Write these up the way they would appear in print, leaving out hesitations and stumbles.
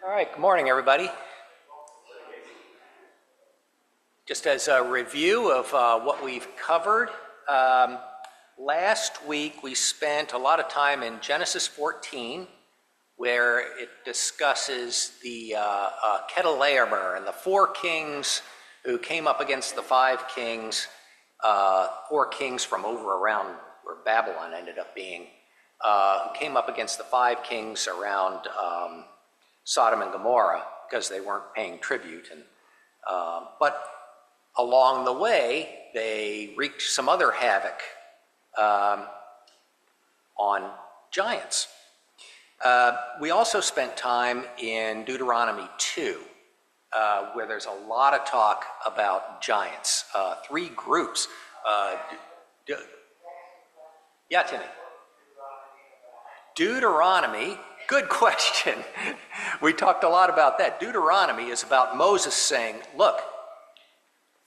All right, good morning, everybody. Just as a review of what we've covered, last week we spent a lot of time in Genesis 14, where it discusses the Kedorlaomer and the four kings who came up against the five kings, four kings from over around where Babylon ended up being, who came up against the five kings around Sodom and Gomorrah because they weren't paying tribute. But along the way, they wreaked some other havoc on giants. We also spent time in Deuteronomy 2, where there's a lot of talk about giants. Three groups. Yeah, Timmy. Deuteronomy, good question. We talked a lot about that. Deuteronomy is about Moses saying, look,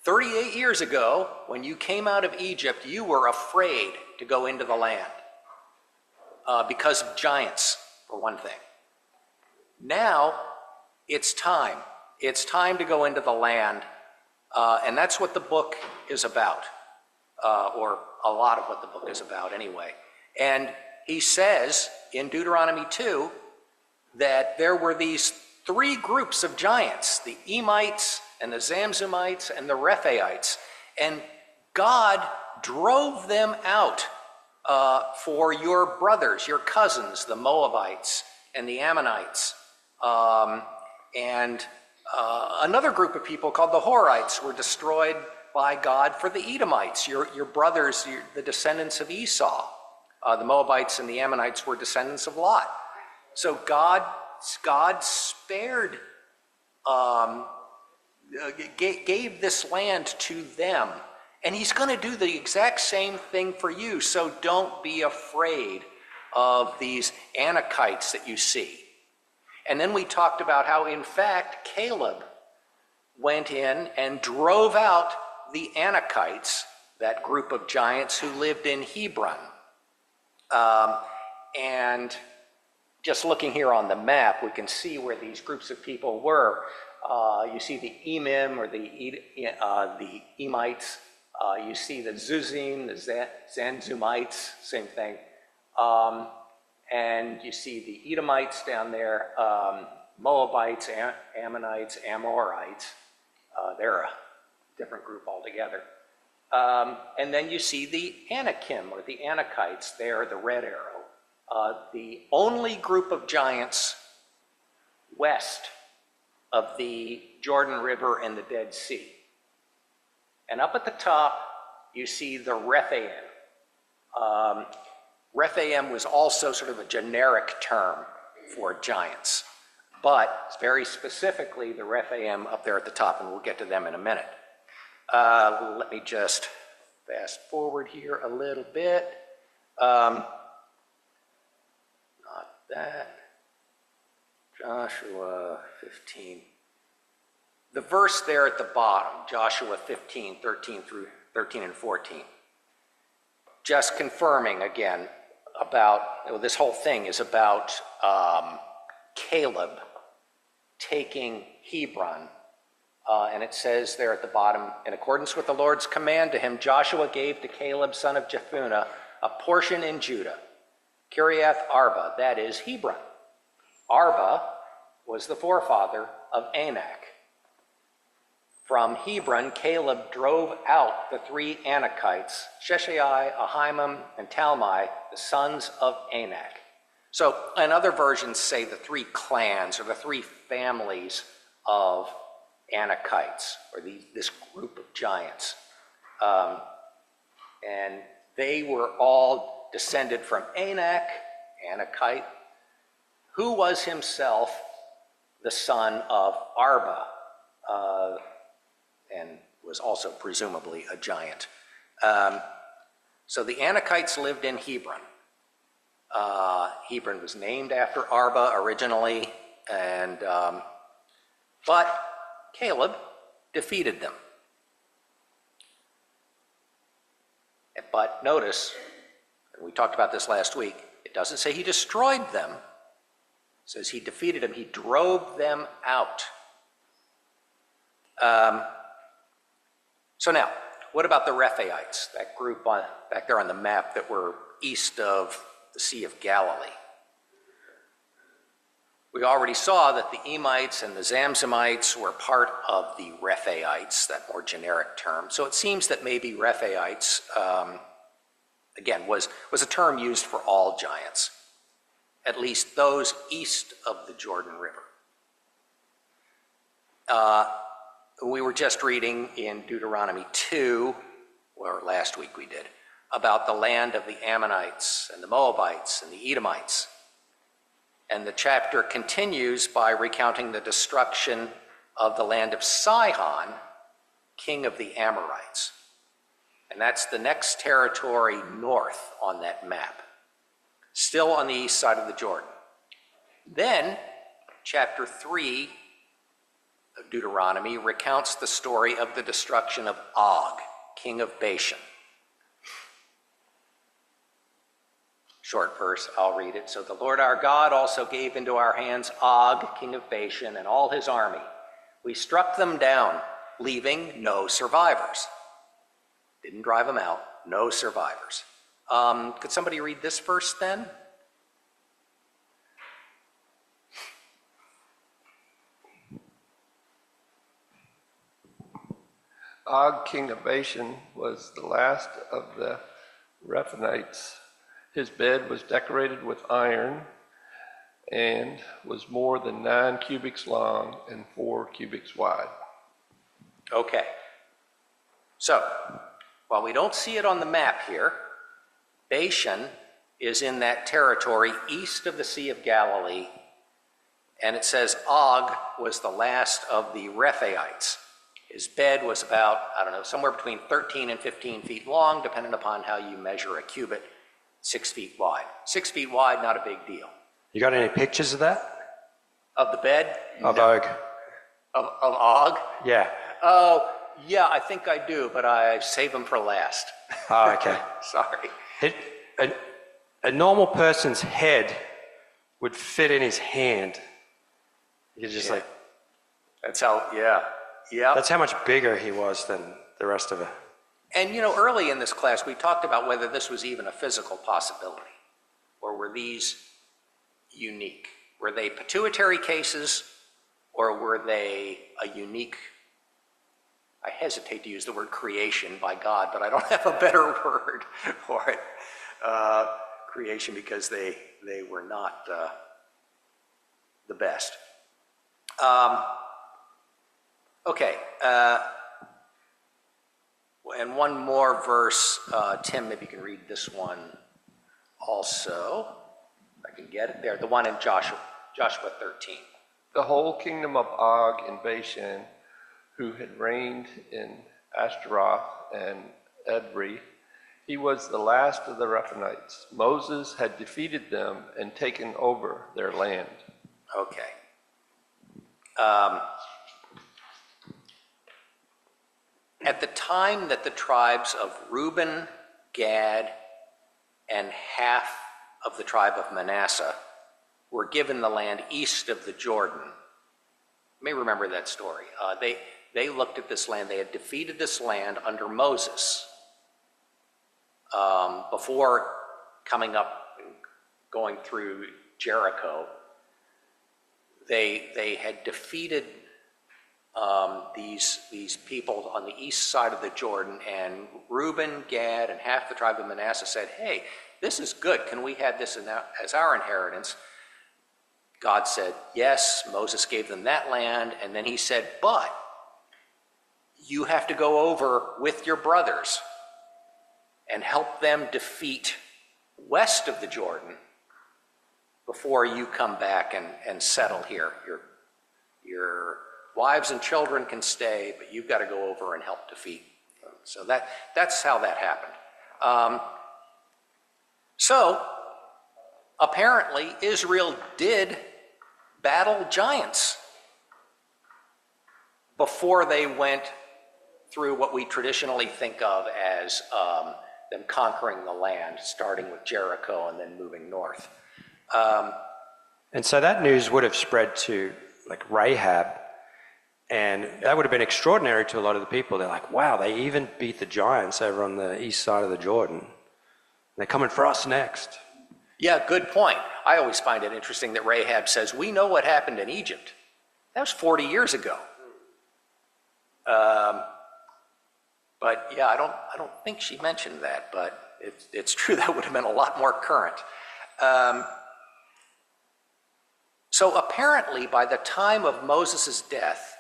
38 years ago, when you came out of Egypt, you were afraid to go into the land because of giants, for one thing. Now, it's time. It's time to go into the land, and that's what the book is about, or a lot of what the book is about anyway. And he says in Deuteronomy 2 that there were these three groups of giants, the Emites and the Zamzumites and the Rephaites, and God drove them out for your brothers, your cousins, the Moabites and the Ammonites. Another group of people called the Horites were destroyed by God for the Edomites, your brothers, the descendants of Esau. The Moabites and the Ammonites were descendants of Lot. So God spared, gave this land to them. And he's going to do the exact same thing for you. So don't be afraid of these Anakites that you see. And then we talked about how, in fact, Caleb went in and drove out the Anakites, that group of giants who lived in Hebron. And just looking here on the map, we can see where these groups of people were. You see the Emim, or the Emites. You see the Zuzim, the Zamzumites, same thing. And you see the Edomites down there, Moabites, Ammonites, Amorites. They're a different group altogether. And then you see the Anakim, or the Anakites there, the red arrow. The only group of giants west of the Jordan River and the Dead Sea. And up at the top, you see the Rephaim. Rephaim was also sort of a generic term for giants, but very specifically the Rephaim up there at the top, and we'll get to them in a minute. Let me just fast forward here a little bit. Not that. Joshua 15. The verse there at the bottom, Joshua 15, 13 and 14. Just confirming again about, this whole thing is about Caleb taking Hebron. And it says there at the bottom, in accordance with the Lord's command to him, Joshua gave to Caleb, son of Jephunneh, a portion in Judah, Kiriath Arba, that is Hebron. Arba was the forefather of Anak. From Hebron, Caleb drove out the three Anakites, Sheshai, Ahimam, and Talmai, the sons of Anak. So, and other versions say the three clans, or the three families of Anakites, or this group of giants. And they were all descended from Anak, Anakite, who was himself the son of Arba, and was also presumably a giant. So the Anakites lived in Hebron. Hebron was named after Arba originally, and but Caleb defeated them. But notice, and we talked about this last week, it doesn't say he destroyed them. It says he defeated them, he drove them out. So now, what about the Rephaites, that group back there on the map that were east of the Sea of Galilee? We already saw that the Emites and the Zamzumites were part of the Rephaites, that more generic term. So it seems that maybe Rephaites, again, was a term used for all giants, at least those east of the Jordan River. We were just reading in Deuteronomy 2, or last week we did, about the land of the Ammonites and the Moabites and the Edomites. And the chapter continues by recounting the destruction of the land of Sihon, king of the Amorites. And that's the next territory north on that map, still on the east side of the Jordan. Then, chapter 3 of Deuteronomy recounts the story of the destruction of Og, king of Bashan. Short verse, I'll read it. So the Lord our God also gave into our hands Og, king of Bashan, and all his army. We struck them down, leaving no survivors. Didn't drive them out, no survivors. Could somebody read this verse then? Og, king of Bashan, was the last of the Rephaites. His bed was decorated with iron and was more than 9 cubits long and 4 cubits wide. Okay. So, while we don't see it on the map here, Bashan is in that territory east of the Sea of Galilee, and it says Og was the last of the Rephaites. His bed was about, somewhere between 13 and 15 feet long, depending upon how you measure a cubit, 6 feet wide. 6 feet wide, not a big deal. You got any pictures of that? Of the bed? Of Og? Of Og? Yeah. Oh, yeah, I think I do, but I save them for last. Oh, okay. Sorry. A normal person's head would fit in his hand. You're just like... That's how, yeah. That's how much bigger he was than the rest of it. And early in this class, we talked about whether this was even a physical possibility, or were these unique? Were they pituitary cases, or were they a unique, I hesitate to use the word creation by God, but I don't have a better word for it, creation, because they were not the best. Okay. And one more verse, Tim, maybe you can read this one also. If I can get it there. The one in Joshua 13. The whole kingdom of Og in Bashan, who had reigned in Ashtaroth and Edrei, he was the last of the Rephaites. Moses had defeated them and taken over their land. Okay. At the time that the tribes of Reuben, Gad, and half of the tribe of Manasseh were given the land east of the Jordan, you may remember that story. They looked at this land. They had defeated this land under Moses before coming up and going through Jericho. They had defeated these people on the east side of the Jordan, and Reuben, Gad, and half the tribe of Manasseh said, hey, this is good. Can we have this as our inheritance? God said, yes. Moses gave them that land, and then he said, but you have to go over with your brothers and help them defeat west of the Jordan before you come back and settle here. Your wives and children can stay, but you've got to go over and help defeat them. So that's how that happened. So apparently Israel did battle giants before they went through what we traditionally think of as them conquering the land, starting with Jericho and then moving north. And so that news would have spread to like Rahab, and that would have been extraordinary to a lot of the people. They're like, wow, they even beat the giants over on the east side of the Jordan. They're coming for us next. Yeah, good point. I always find it interesting that Rahab says, we know what happened in Egypt. That was 40 years ago. But yeah, I don't think she mentioned that, but it's true that would have been a lot more current. So apparently by the time of Moses' death,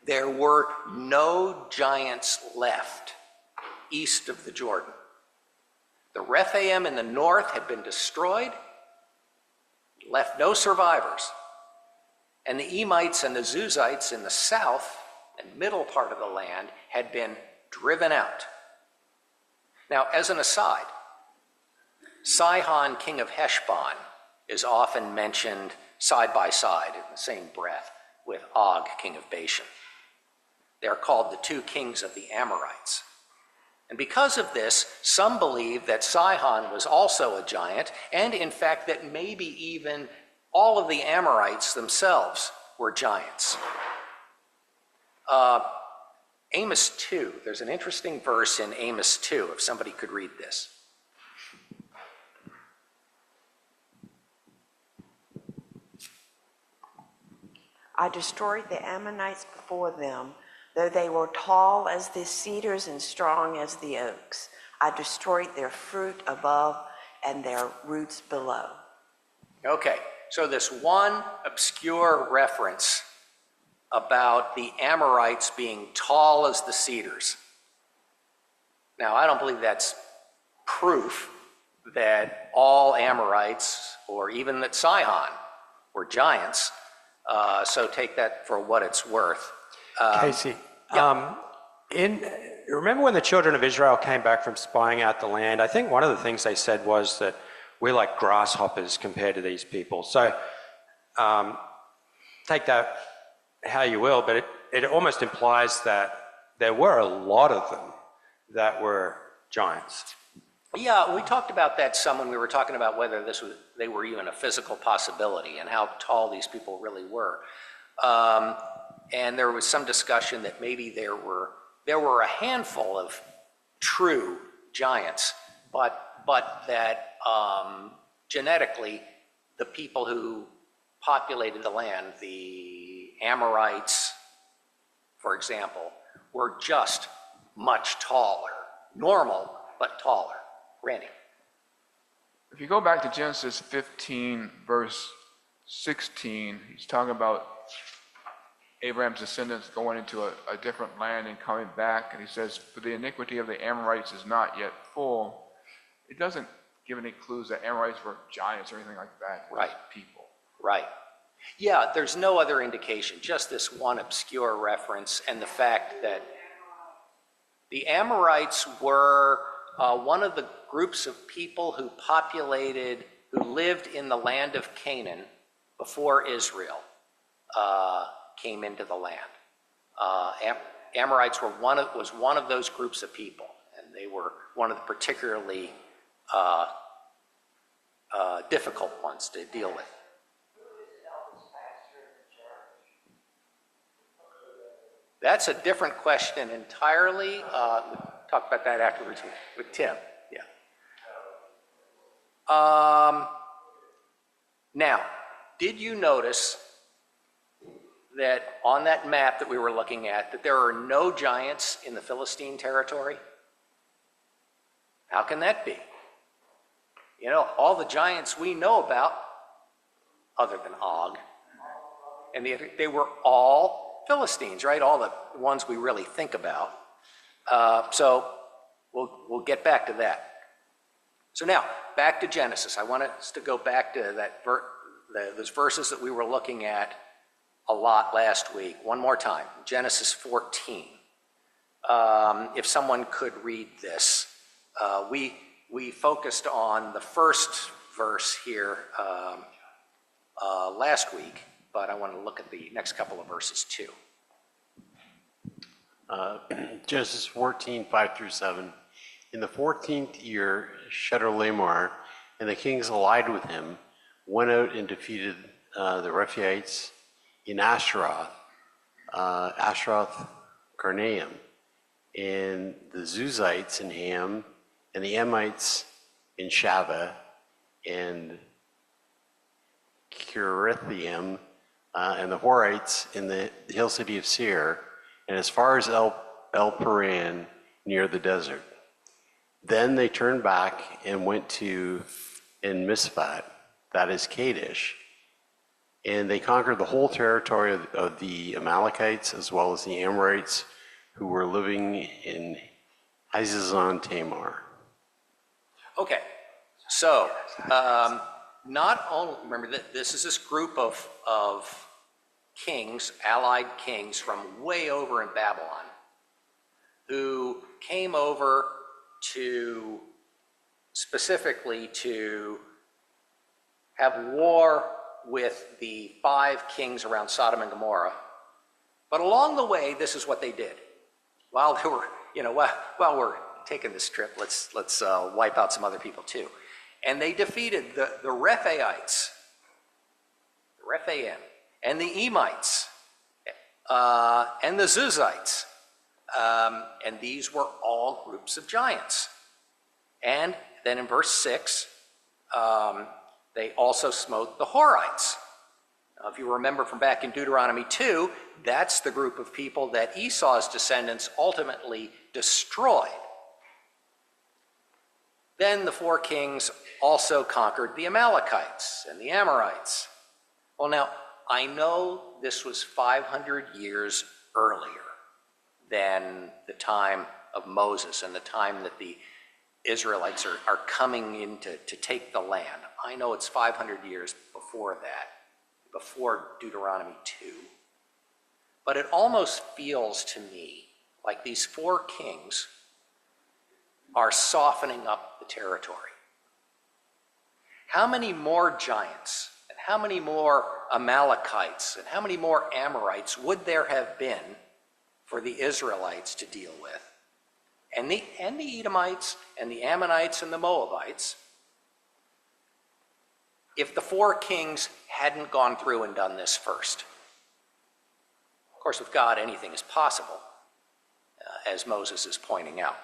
there were no giants left east of the Jordan. The Rephaim in the north had been destroyed, left no survivors. And the Emites and the Zamzumites in the south and middle part of the land had been driven out. Now, as an aside, Sihon, king of Heshbon, is often mentioned side by side in the same breath with Og, king of Bashan. They're called the two kings of the Amorites. And because of this, some believe that Sihon was also a giant, and in fact that maybe even all of the Amorites themselves were giants. Amos 2, there's an interesting verse in Amos 2, if somebody could read this. I destroyed the Ammonites before them, though they were tall as the cedars and strong as the oaks. I destroyed their fruit above and their roots below. Okay, so this one obscure reference about the Amorites being tall as the cedars. Now, I don't believe that's proof that all Amorites, or even that Sihon, were giants. So take that for what it's worth. Casey, yeah. Remember when the children of Israel came back from spying out the land? I think one of the things they said was that we're like grasshoppers compared to these people. So take that how you will, but it almost implies that there were a lot of them that were giants. Yeah, we talked about that some when we were talking about whether they were even a physical possibility and how tall these people really were. And there was some discussion that maybe there were a handful of true giants, but that genetically the people who populated the land, the Amorites, for example, were just much taller, normal but taller. Randy. If you go back to Genesis 15, verse 16, he's talking about Abraham's descendants going into a different land and coming back, and he says, for the iniquity of the Amorites is not yet full. It doesn't give any clues that Amorites were giants or anything like that. Right. People. Right. Yeah, there's no other indication, just this one obscure reference and the fact that the Amorites were one of the groups of people who lived in the land of Canaan before Israel came into the land. Amorites was one of those groups of people, and they were one of the particularly difficult ones to deal with. That's a different question entirely. We'll talk about that afterwards with Tim. Yeah. Now, did you notice that on that map that we were looking at, that there are no giants in the Philistine territory? How can that be? You know, all the giants we know about, other than Og, and they were all Philistines, right? All the ones we really think about. So we'll get back to that. So now, back to Genesis. I want us to go back to those verses that we were looking at a lot last week. One more time, Genesis 14. If someone could read this. We focused on the first verse here last week, but I want to look at the next couple of verses too. Genesis 14, 5 through 7. In the 14th year, Chedorlaomer and the kings allied with him went out and defeated the Rephaites in Ashtaroth, Ashtaroth Karnaim, and the Zuzites in Ham, and the Emites in Shaveh, and Kirithaim, and the Horites in the hill city of Seir, and as far as El Paran near the desert. Then they turned back and went to En Mishpat, that is Kadesh, and they conquered the whole territory of the Amalekites as well as the Amorites who were living in Hazazon Tamar. Okay, so not only, remember that this is this group of kings, allied kings from way over in Babylon, who came over to specifically to have war with the 5 kings around Sodom and Gomorrah. But along the way, this is what they did. While they were, while we're taking this trip, let's wipe out some other people too. And they defeated the Rephaites, the Rephaim, and the Emites, and the Zuzites. And these were all groups of giants. And then in verse 6, they also smote the Horites. Now, if you remember from back in Deuteronomy 2, that's the group of people that Esau's descendants ultimately destroyed. Then the 4 kings also conquered the Amalekites and the Amorites. Well, now, I know this was 500 years earlier than the time of Moses and the time that the Israelites are coming in to take the land. I know it's 500 years before that, before Deuteronomy 2. But it almost feels to me like these 4 kings are softening up the territory. How many more giants and how many more Amalekites and how many more Amorites would there have been for the Israelites to deal with? And the Edomites and the Ammonites and the Moabites, if the 4 kings hadn't gone through and done this first. Of course, with God, anything is possible, as Moses is pointing out.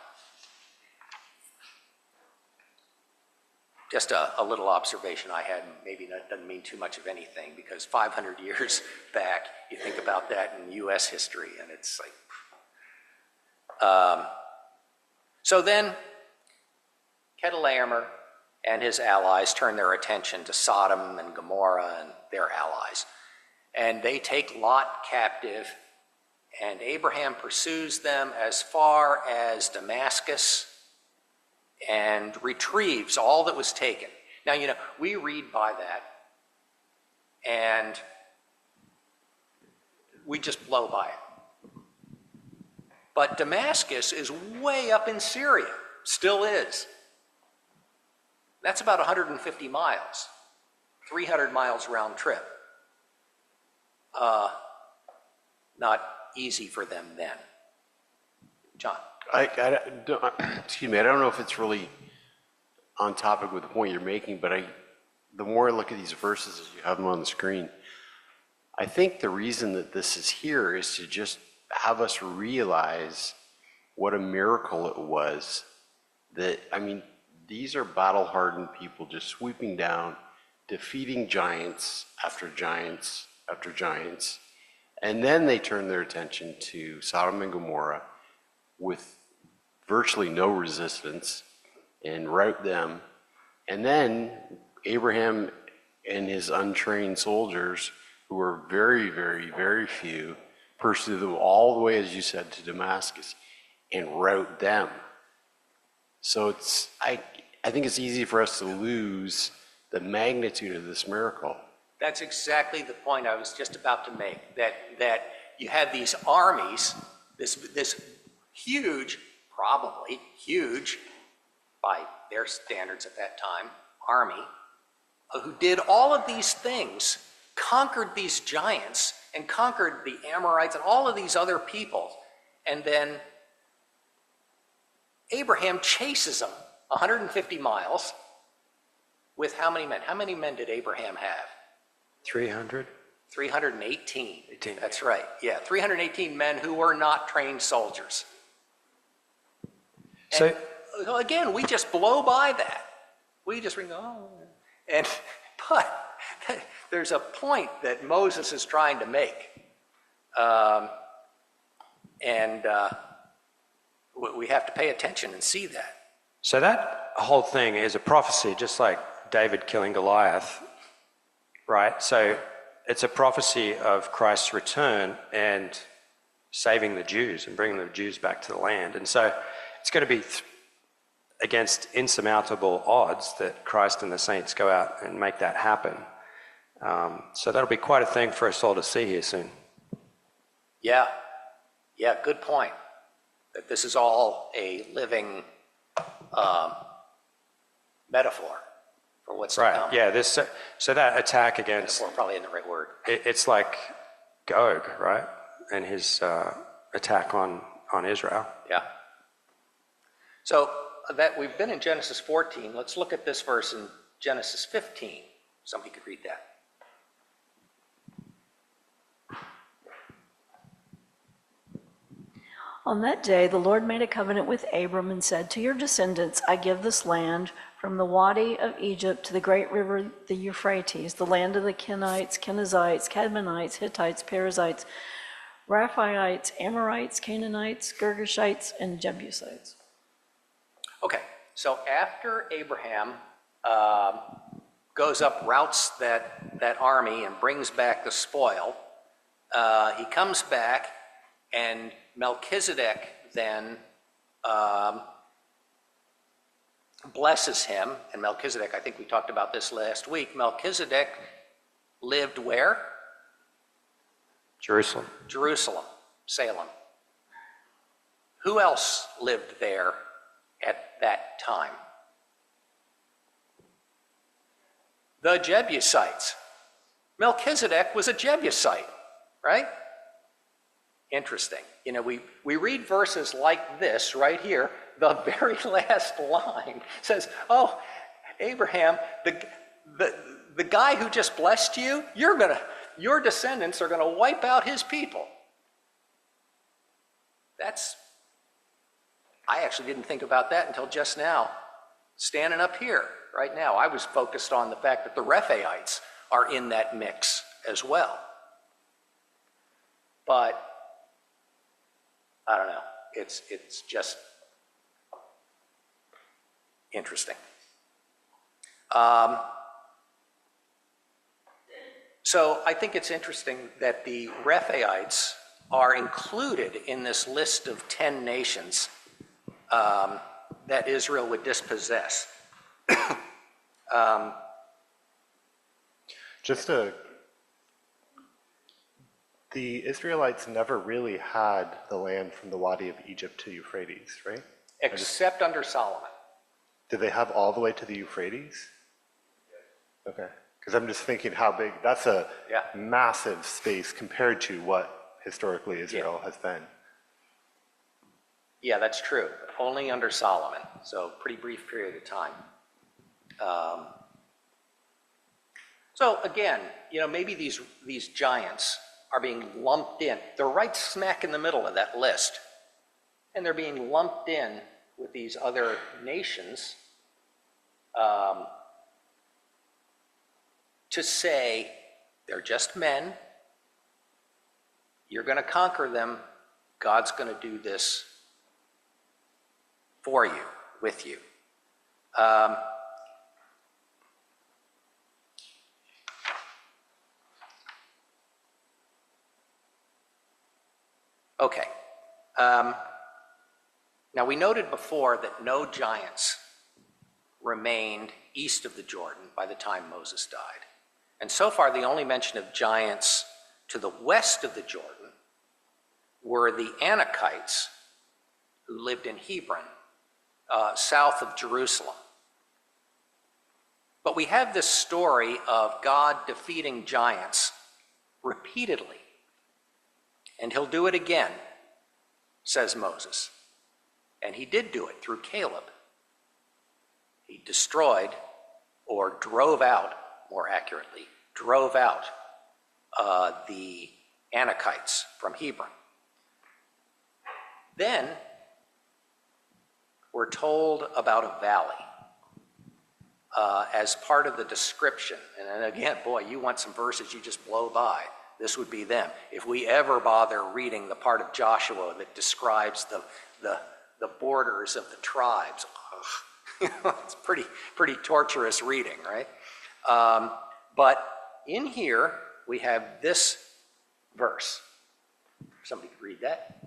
Just a little observation I had, maybe that doesn't mean too much of anything, because 500 years back, you think about that in U.S. history, and it's like... So then, Chedorlaomer and his allies turn their attention to Sodom and Gomorrah and their allies. And they take Lot captive, and Abraham pursues them as far as Damascus and retrieves all that was taken. Now, we read by that, and we just blow by it. But Damascus is way up in Syria, still is. That's about 150 miles, 300 miles round trip. Not easy for them then. John? Excuse me, I don't know if it's really on topic with the point you're making, but the more I look at these verses as you have them on the screen, I think the reason that this is here is to just have us realize what a miracle it was that, these are battle-hardened people just sweeping down, defeating giants after giants after giants, and then they turn their attention to Sodom and Gomorrah with virtually no resistance and rout them. And then Abraham and his untrained soldiers, who were very, very, very few, pursue them all the way, as you said, to Damascus and rout them. So I think it's easy for us to lose the magnitude of this miracle. That's exactly the point I was just about to make, that you have these armies, this huge, probably huge by their standards at that time, army, who did all of these things, conquered these giants, and conquered the Amorites and all of these other people. And then Abraham chases them 150 miles with how many men? How many men did Abraham have? 300? 318. 18. That's right. Yeah, 318 men who were not trained soldiers. So, And, again, we just blow by that. We just ring, oh. And, but there's a point that Moses is trying to make. We have to pay attention and see that. so that whole thing is a prophecy, just like David killing Goliath, right? So it's a prophecy of Christ's return and saving the Jews and bringing the Jews back to the land. And so it's going to be against insurmountable odds that Christ and the saints go out and make that happen. So that'll be quite a thing for us all to see here soon. Yeah, good point. That this is all a living metaphor for what's to Right, come. yeah, so that attack against, Metaphor probably isn't the right word. it's like Gog, right? And his attack on Israel. Yeah. So that we've been in Genesis 14. Let's look at this verse in Genesis 15. Somebody could read that. On that day, the Lord made a covenant with Abram and said, "To your descendants I give this land, from the Wadi of Egypt to the great river, the Euphrates, the land of the Kenites, Kenizzites, Kadmonites, Hittites, Perizzites, Rephaites, Amorites, Canaanites, Girgashites, and Jebusites." Okay, so after Abraham goes up, routs that army and brings back the spoil, he comes back, and Melchizedek then blesses him. And Melchizedek, I think we talked about this last week, Melchizedek lived where? Jerusalem. Jerusalem, Salem. Who else lived there at that time? The Jebusites. Melchizedek was a Jebusite, right? Interesting. You know, we read verses like this right here. The very last line says, oh, Abraham, the guy who just blessed you, your descendants are gonna wipe out his people. I actually didn't think about that until just now, standing up here right now. I was focused on the fact that the Rephaites are in that mix as well. But I don't know, it's just interesting. So I think it's interesting that the Rephaites are included in this list of 10 nations that Israel would dispossess. The Israelites never really had the land from the Wadi of Egypt to Euphrates, right? Except under Solomon. Did they have all the way to the Euphrates? Okay, because I'm just thinking how big, that's a massive space compared to what historically Israel has been. Yeah, that's true. Only under Solomon, so pretty brief period of time. So again, you know, maybe these giants are being lumped in. They're right smack in the middle of that list, and they're being lumped in with these other nations to say they're just men. You're going to conquer them. God's going to do this for you, with you. Okay. Now we noted before that no giants remained east of the Jordan by the time Moses died. And so far the only mention of giants to the west of the Jordan were the Anakites who lived in Hebron, south of Jerusalem. But we have this story of God defeating giants repeatedly. And he'll do it again, says Moses. And he did do it through Caleb. He destroyed, or drove out, more accurately, drove out the Anakites from Hebron. Then we're told about a valley as part of the description. And again, boy, you want some verses you just blow by. This would be them. If we ever bother reading the part of Joshua that describes the borders of the tribes, it's pretty torturous reading, right? But in here, we have this verse. Somebody could read that.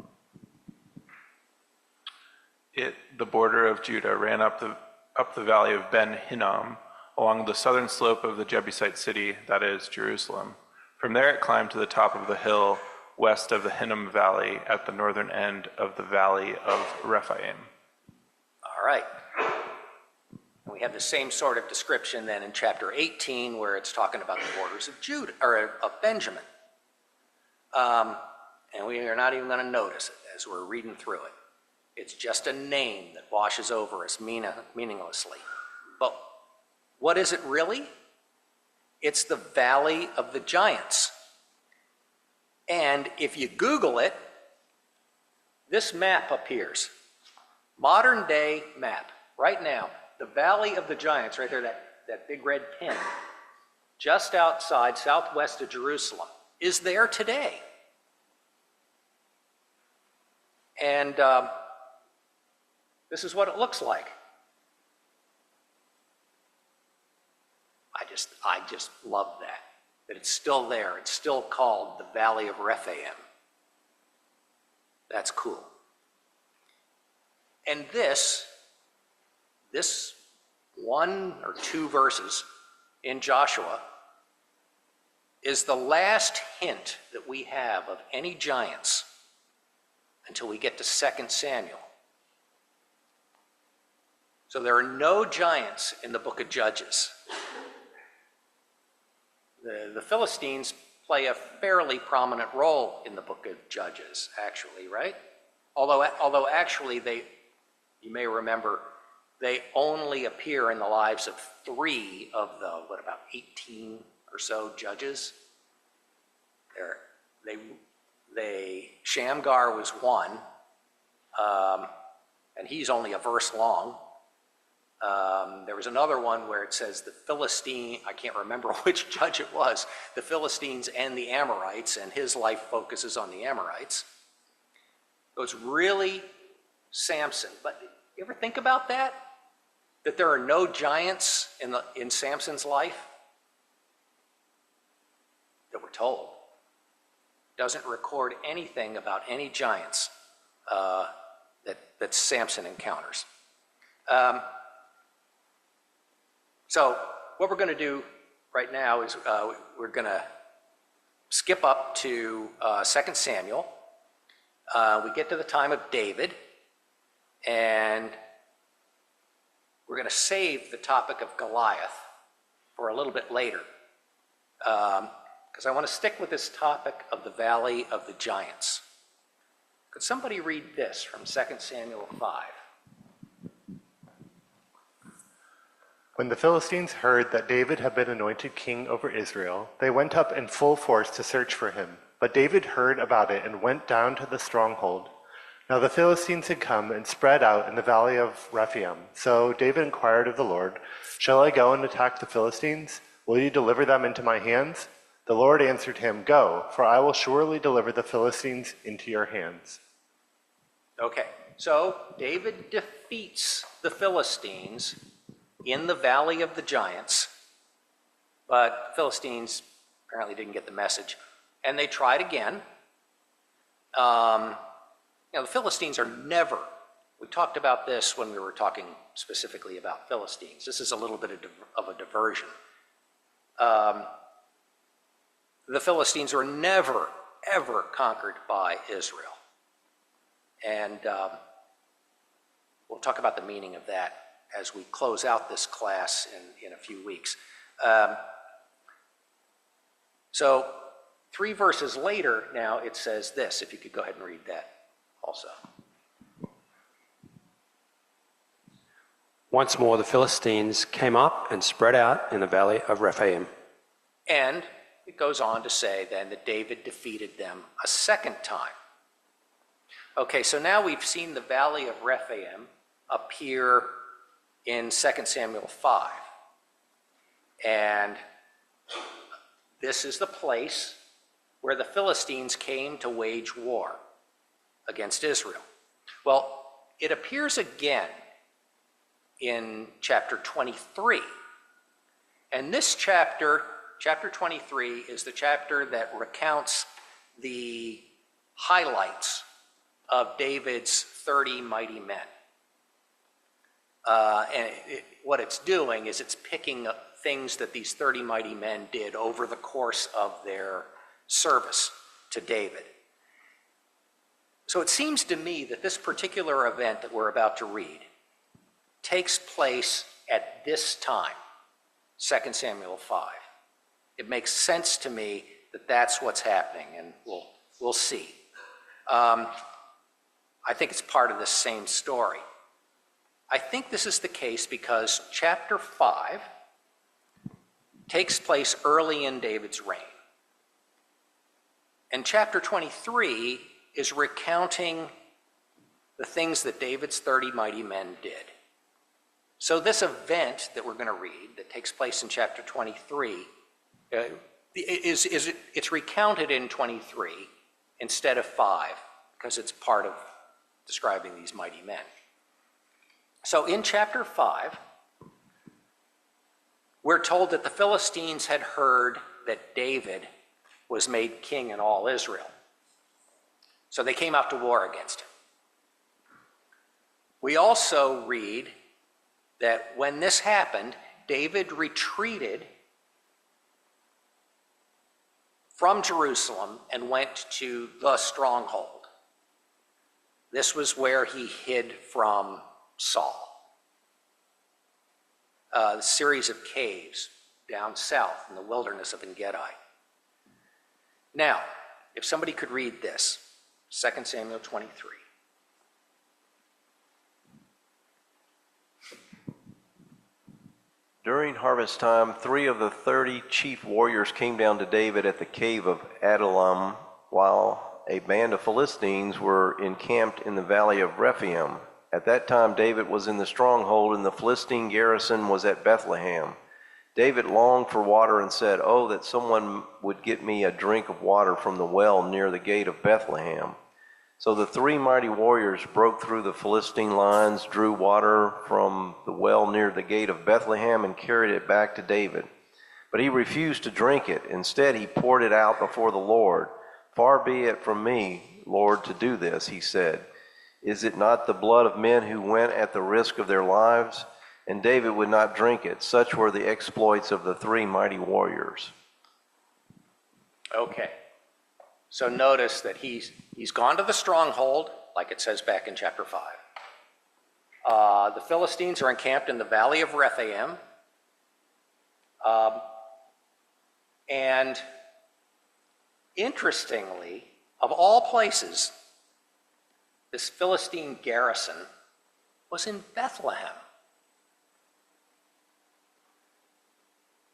The border of Judah ran up the valley of Ben Hinnom along the southern slope of the Jebusite city, that is, Jerusalem. From there it climbed to the top of the hill west of the Hinnom Valley at the northern end of the valley of Rephaim. All right. And we have the same sort of description then in chapter 18, where it's talking about the borders of Judah, or of Benjamin. And we are not even going to notice it as we're reading through it. It's just a name that washes over us meaninglessly. But what is it really? It's the Valley of the Giants. And if you Google it, this map appears. Modern day map. Right now, the Valley of the Giants, right there, that big red pin, just outside southwest of Jerusalem, is there today. And this is what it looks like. I just love that it's still there. It's still called the Valley of Rephaim. That's cool. And this one or two verses in Joshua is the last hint that we have of any giants until we get to 2 Samuel. So there are no giants in the book of Judges. The Philistines play a fairly prominent role in the book of Judges, actually, right? Although actually you may remember, they only appear in the lives of 3 of the, 18 or so judges? Shamgar was one, and he's only a verse long. There was another one where it says the Philistine, I can't remember which judge it was, the Philistines and the Amorites, and his life focuses on the Amorites. So it's really Samson. But you ever think about that? That there are no giants in Samson's life? That we're told. Doesn't record anything about any giants that Samson encounters. So what we're going to do right now is we're going to skip up to 2 Samuel. We get to the time of David, and we're going to save the topic of Goliath for a little bit later, because I want to stick with this topic of the Valley of the Giants. Could somebody read this from 2 Samuel 5? When the Philistines heard that David had been anointed king over Israel, they went up in full force to search for him. But David heard about it and went down to the stronghold. Now the Philistines had come and spread out in the valley of Rephaim. So David inquired of the Lord, "Shall I go and attack the Philistines? Will you deliver them into my hands?" The Lord answered him, "Go, for I will surely deliver the Philistines into your hands." Okay, so David defeats the Philistines in the Valley of the Giants, but the Philistines apparently didn't get the message, and they tried again. The Philistines are never, we talked about this when we were talking specifically about Philistines. This is a little bit of a diversion. The Philistines were never, ever conquered by Israel. And we'll talk about the meaning of that as we close out this class in a few weeks. So 3 verses later now it says this, if you could go ahead and read that also. Once more the Philistines came up and spread out in the valley of Rephaim. And it goes on to say then that David defeated them a second time. Okay, so now we've seen the valley of Rephaim appear in 2 Samuel 5. And this is the place where the Philistines came to wage war against Israel. Well, it appears again in chapter 23. And this chapter, chapter 23, is the chapter that recounts the highlights of David's 30 mighty men. What it's doing is it's picking up things that these 30 mighty men did over the course of their service to David. So it seems to me that this particular event that we're about to read takes place at this time, 2 Samuel 5. It makes sense to me that that's what's happening, and we'll see. I think it's part of the same story. I think this is the case because chapter 5 takes place early in David's reign. And chapter 23 is recounting the things that David's 30 mighty men did. So this event that we're going to read that takes place in chapter 23, it's recounted in 23 instead of 5 because it's part of describing these mighty men. So in chapter 5, we're told that the Philistines had heard that David was made king in all Israel. So they came out to war against him. We also read that when this happened, David retreated from Jerusalem and went to the stronghold. This was where he hid from Saul. A series of caves down south in the wilderness of En-Gedi. Now, if somebody could read this, 2 Samuel 23. During harvest time, 3 of the 30 chief warriors came down to David at the cave of Adullam, while a band of Philistines were encamped in the valley of Rephaim. At that time, David was in the stronghold, and the Philistine garrison was at Bethlehem. David longed for water and said, "Oh, that someone would get me a drink of water from the well near the gate of Bethlehem." So the 3 mighty warriors broke through the Philistine lines, drew water from the well near the gate of Bethlehem, and carried it back to David. But he refused to drink it. Instead, he poured it out before the Lord. "Far be it from me, Lord, to do this," he said. "Is it not the blood of men who went at the risk of their lives?" And David would not drink it. Such were the exploits of the 3 mighty warriors. Okay. So notice that he's gone to the stronghold, like it says back in chapter 5. The Philistines are encamped in the valley of Rephaim. And interestingly, of all places, this Philistine garrison was in Bethlehem.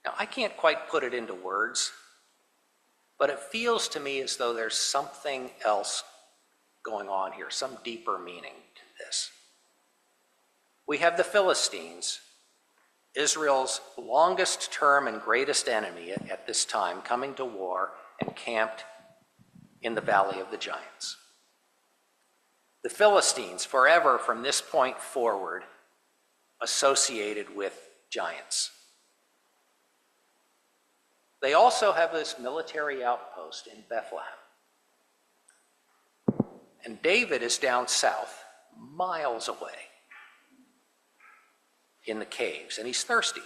Now, I can't quite put it into words, but it feels to me as though there's something else going on here, some deeper meaning to this. We have the Philistines, Israel's longest term and greatest enemy at this time, coming to war and camped in the Valley of the Giants. The Philistines, forever from this point forward, associated with giants. They also have this military outpost in Bethlehem. And David is down south, miles away, in the caves, and he's thirsty.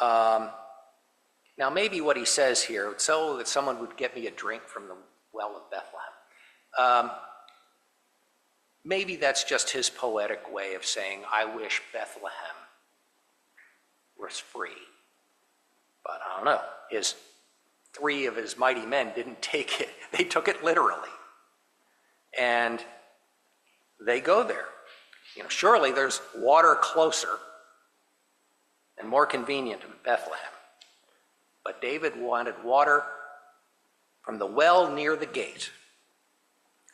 Now, maybe what he says here, so that someone would get me a drink from the well of Bethlehem. Maybe that's just his poetic way of saying, I wish Bethlehem was free. But I don't know. 3 of his mighty men didn't take it. They took it literally. And they go there. Surely there's water closer and more convenient in Bethlehem. but David wanted water from the well near the gate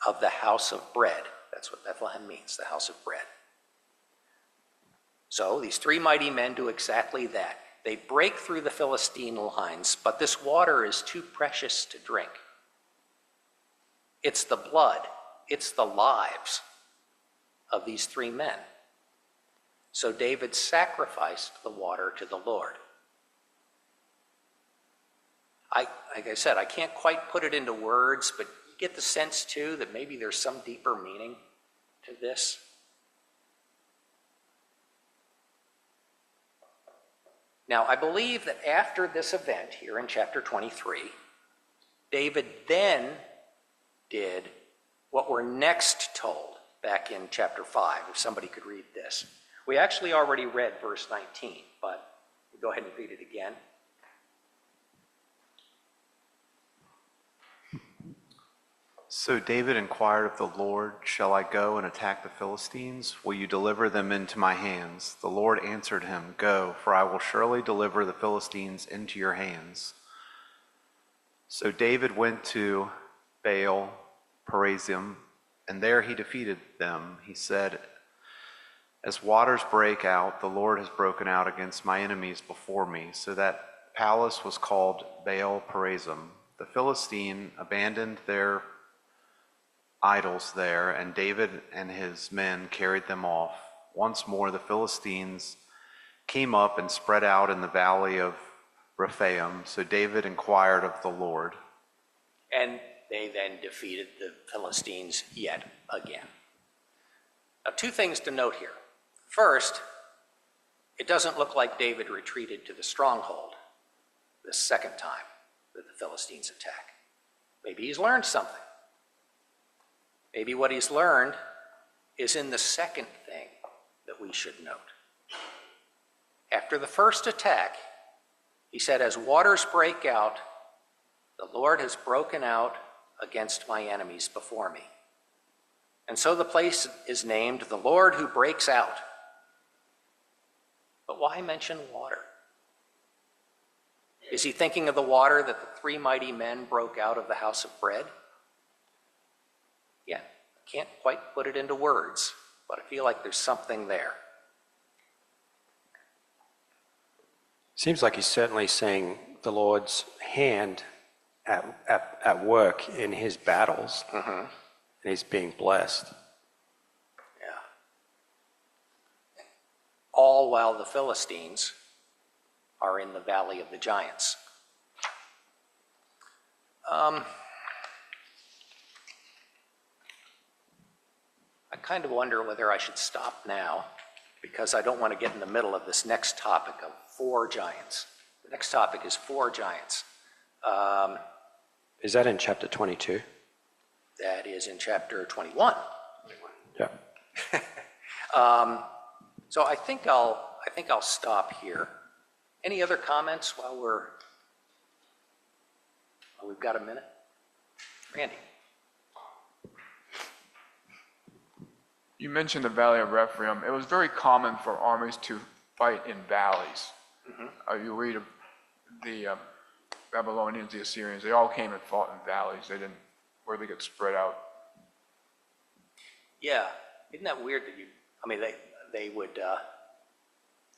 of the house of bread. That's what Bethlehem means, the house of bread. So these three mighty men do exactly that. They break through the Philistine lines, but this water is too precious to drink. It's the blood, it's the lives of these three men. So David sacrificed the water to the Lord. Like I said, I can't quite put it into words, but you get the sense too that maybe there's some deeper meaning to this. Now, I believe that after this event here in chapter 23, David then did what we're next told back in chapter 5, if somebody could read this. We actually already read verse 19, but go ahead and read it again. So David inquired of the Lord, "Shall I go and attack the Philistines? Will you deliver them into my hands?" The Lord answered him, "Go, for I will surely deliver the Philistines into your hands." So David went to Baal-Perazim, and there he defeated them. He said, "As waters break out, the Lord has broken out against my enemies before me." So that palace was called Baal-Perazim. The Philistine abandoned their idols there, and David and his men carried them off. Once more the Philistines came up and spread out in the valley of Rephaim. So David inquired of the Lord. And they then defeated the Philistines yet again. Now, two things to note here. First, it doesn't look like David retreated to the stronghold the second time that the Philistines attack. Maybe he's learned something. Maybe what he's learned is in the second thing that we should note. After the first attack, he said, "As waters break out, the Lord has broken out against my enemies before me." And so the place is named the Lord who breaks out. But why mention water? Is he thinking of the water that the three mighty men broke out of the house of bread? Yeah, I can't quite put it into words, but I feel like there's something there. Seems like he's certainly seeing the Lord's hand at work in his battles, and he's being blessed. Yeah. All while the Philistines are in the valley of the giants. I kind of wonder whether I should stop now, because I don't want to get in the middle of this next topic of 4 giants. The next topic is 4 giants. Is that in chapter 22? That is in chapter 21. Yeah. So I think I'll stop here. Any other comments while we've got a minute? Randy. You mentioned the Valley of Rephaim. It was very common for armies to fight in valleys. You read of the Babylonians, the Assyrians, they all came and fought in valleys. They didn't really get spread out. Yeah, isn't that weird that they would,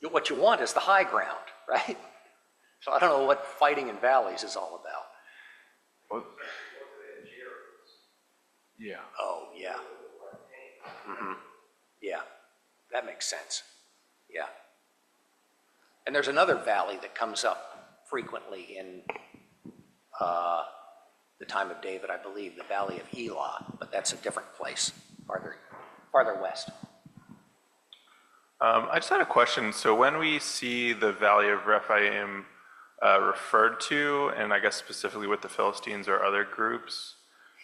what you want is the high ground, right? So I don't know what fighting in valleys is all about. Well, yeah. Oh, yeah. Yeah, that makes sense. Yeah. And there's another valley that comes up frequently in the time of David, I believe, the Valley of Elah, but that's a different place, farther west. I just had a question. So when we see the Valley of Rephaim referred to, and I guess specifically with the Philistines or other groups,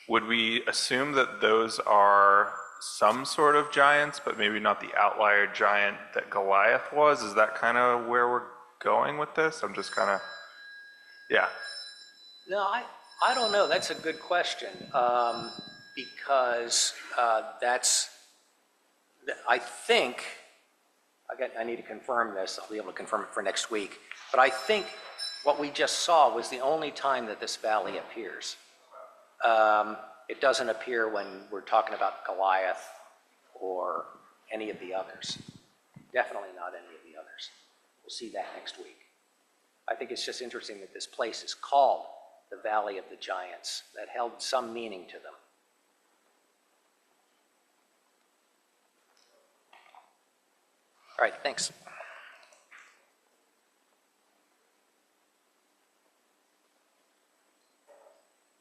would we assume that those are some sort of giants, but maybe not the outlier giant that Goliath was? Is that kind of where we're going with this? I'm just kind of, yeah. No, I don't know. That's a good question, because I think, I need to confirm this. I'll be able to confirm it for next week. But I think what we just saw was the only time that this valley appears. It doesn't appear when we're talking about Goliath or any of the others. Definitely not any of the others. We'll see that next week. I think it's just interesting that this place is called the Valley of the Giants. That held some meaning to them. All right, thanks.